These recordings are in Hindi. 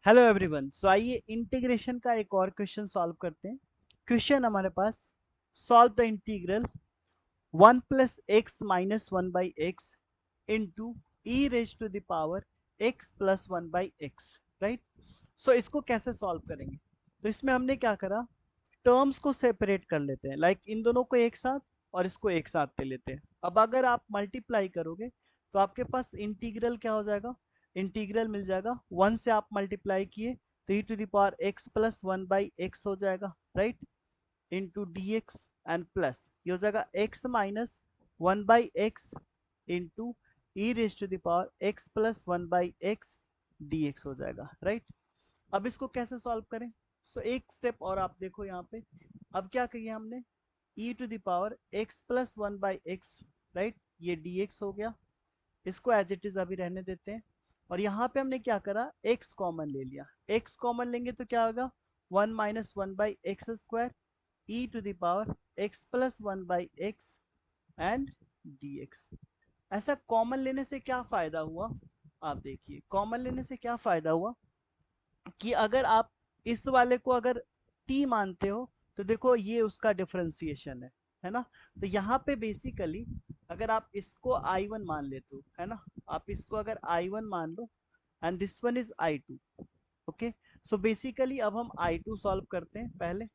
Hello everyone. सो आइए इंटीग्रेशन का एक और क्वेश्चन सॉल्व करते हैं। क्वेश्चन हमारे पास, solve the integral 1 plus x minus one by x into e raise to the power x plus one by x, right. So इसको कैसे सॉल्व करेंगे? तो इसमें हमने क्या करा, टर्म्स को सेपरेट कर लेते हैं, लाइक इन दोनों को एक साथ और इसको एक साथ ले लेते हैं। अब अगर आप मल्टीप्लाई करोगे तो आपके पास इंटीग्रल क्या हो जाएगा, इंटीग्रल मिल जाएगा, वन से आप मल्टीप्लाई किए तो e to the power x plus one by x हो जाएगा, right, into d x and plus ये हो जाएगा x minus one by x into e raise to the power x plus one by x d x हो जाएगा, राइट। अब इसको कैसे सॉल्व करें? एक स्टेप और आप देखो यहाँ पे। अब क्या किया हमने, e to the power x plus one by x, right, ये dx हो गया। इसको एज इट इज अभी रहने देते हैं। और यहाँ पे हमने क्या करा, x कॉमन ले लिया। x कॉमन लेंगे तो क्या होगा, one minus one by x square e to the power x plus one by x and dx। ऐसा कॉमन लेने से क्या फायदा हुआ, आप देखिए कॉमन लेने से क्या फायदा हुआ कि अगर आप इस वाले को अगर t मानते हो तो देखो ये उसका डिफरेंशिएशन है ना। तो यहाँ पे बेसिकली अगर आप इसको I1 मान लेते हो, है ना, आप इसको अगर I1 मान लो and this one is I2। Okay, so basically अब हम I2 सॉल्व करते हैं पहले।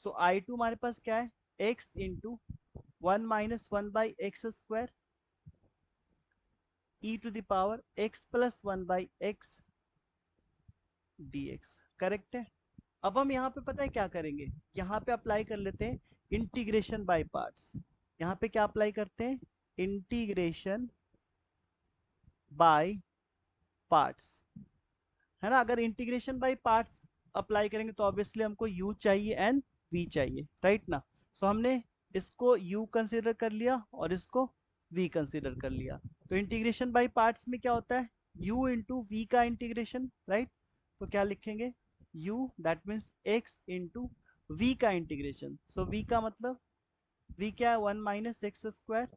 सो I2 हमारे पास क्या है, x into one minus one by x square e to the power x plus one by x dx, correct है। अब हम यहाँ पे पता है क्या करेंगे, यहाँ पे अप्लाई कर लेते हैं इंटीग्रेशन बाय पार्ट्स। यहाँ पे क्या अप्लाई करते हैं, इंटीग्रेशन बाय पार्ट्स, है ना। अगर इंटीग्रेशन बाय पार्ट्स अप्लाई करेंगे तो ऑब्वियसली हमको u चाहिए एंड v चाहिए, राइट ना। सो हमने इसको u कंसिडर कर लिया और इसको v कंसिडर कर लिया। तो इंटीग्रेशन बाय पार्ट्स में क्या होता है, u इंटू वी का इंटीग्रेशन, राइट। तो क्या लिखेंगे, u that means x into v का इंटीग्रेशन। सो v का मतलब, v क्या है, one minus x square,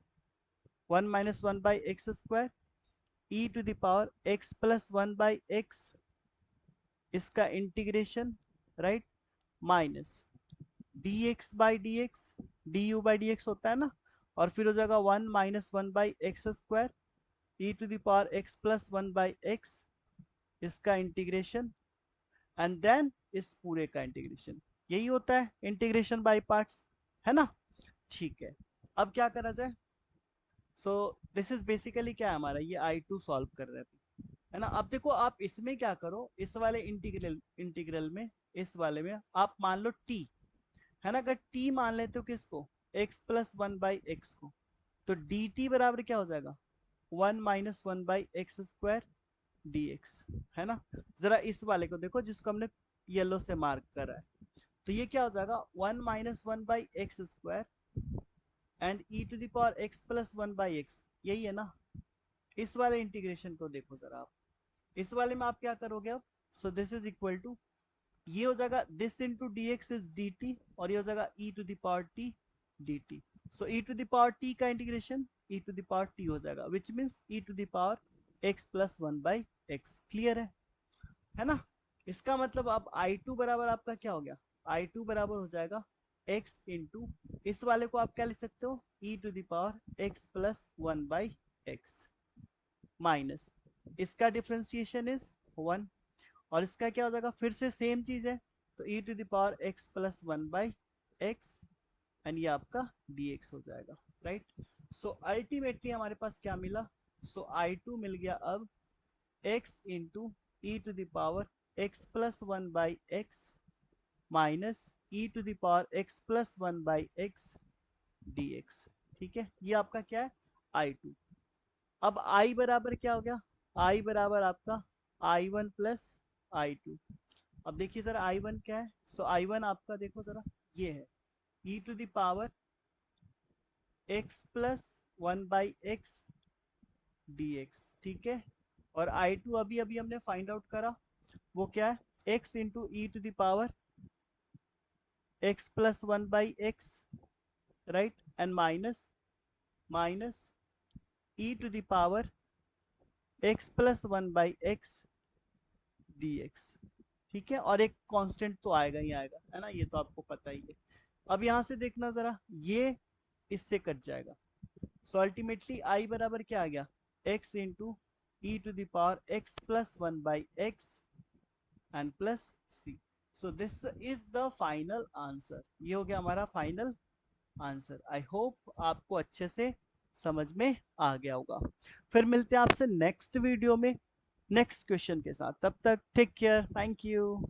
one minus one by x square e to the power x plus one by x, इसका integration, right, minus d x by d x, d u by d x होता है ना। और फिर हो जाएगा one minus one by x square e to the power x plus one by x, इसका इंटीग्रेशन एंड देन इस पूरे का इंटीग्रेशन। यही होता है इंटीग्रेशन बाय पार्ट्स, है ना। ठीक है, अब क्या करा जाए। सो दिस इज बेसिकली क्या है हमारा, ये I2 सॉल्व कर रहे हैं, है ना। अब देखो आप इसमें क्या करो, इस वाले इंटीग्रल में, इस वाले में आप मान लो t, है ना। अगर t मान लेते हो किसको, x plus one by x को, तो dt बराबर क्या हो जाएगा, one minus one by x square dx, है ना। जरा इस वाले को देखो जिसको हमने येलो से मार्क करा है, तो ये क्या हो जाएगा, one minus one by x square and e to the power x plus one by x, यही है ना। इस वाले इंटीग्रेशन को देखो जरा आप, इस वाले में आप क्या करोगे अब, so this is equal to, ये हो जाएगा this into d x is d t, और ये हो जाएगा e to the power t d t. So e to the power t का integration e to the power t हो जाएगा, which means e to the power x plus one by x. Clear है ना। इसका मतलब अब I2 बराबर आपका क्या हो गया, I2 बराबर हो जाएगा x इंटू, इस वाले को आप क्या लिख सकते हो, e to the power x plus one by x, minus इसका डिफ्रेंसिएशन इज वन, और इसका क्या हो जाएगा, फिर से सेम चीज है, तो e to the power x plus one by x and ये आपका dx हो जाएगा, राइट। सो अल्टीमेटली हमारे पास क्या मिला, सो I2 मिल गया अब x into e to the power x plus one by x minus e to the power x plus one by x d x. ठीक है, ये आपका क्या है, I2। अब I बराबर क्या हो गया, I बराबर आपका I1 प्लस I2। अब देखिए सर I1 क्या है, सो I1 आपका देखो जरा, ये है e to the power x plus one by x d x, ठीक है। और I2 अभी अभी हमने फाइंड आउट करा, वो क्या है, x into e to the power x plus one by x, right, and minus minus e to the power x plus one by x dx, ठीक है, और एक कांस्टेंट तो आएगा ही आएगा, है ना, ये तो आपको पता ही है। अब यहाँ से देखना जरा, ये इससे कट जाएगा, सो अल्टीमेटली आई बराबर क्या आ गया, x into e to the power x plus one by x and plus c. So this is the final answer, ये हो गया हमारा फाइनल आंसर। आई होप आपको अच्छे से समझ में आ गया होगा। फिर मिलते हैं आपसे नेक्स्ट वीडियो में नेक्स्ट क्वेश्चन के साथ, तब तक टेक केयर, थैंक यू।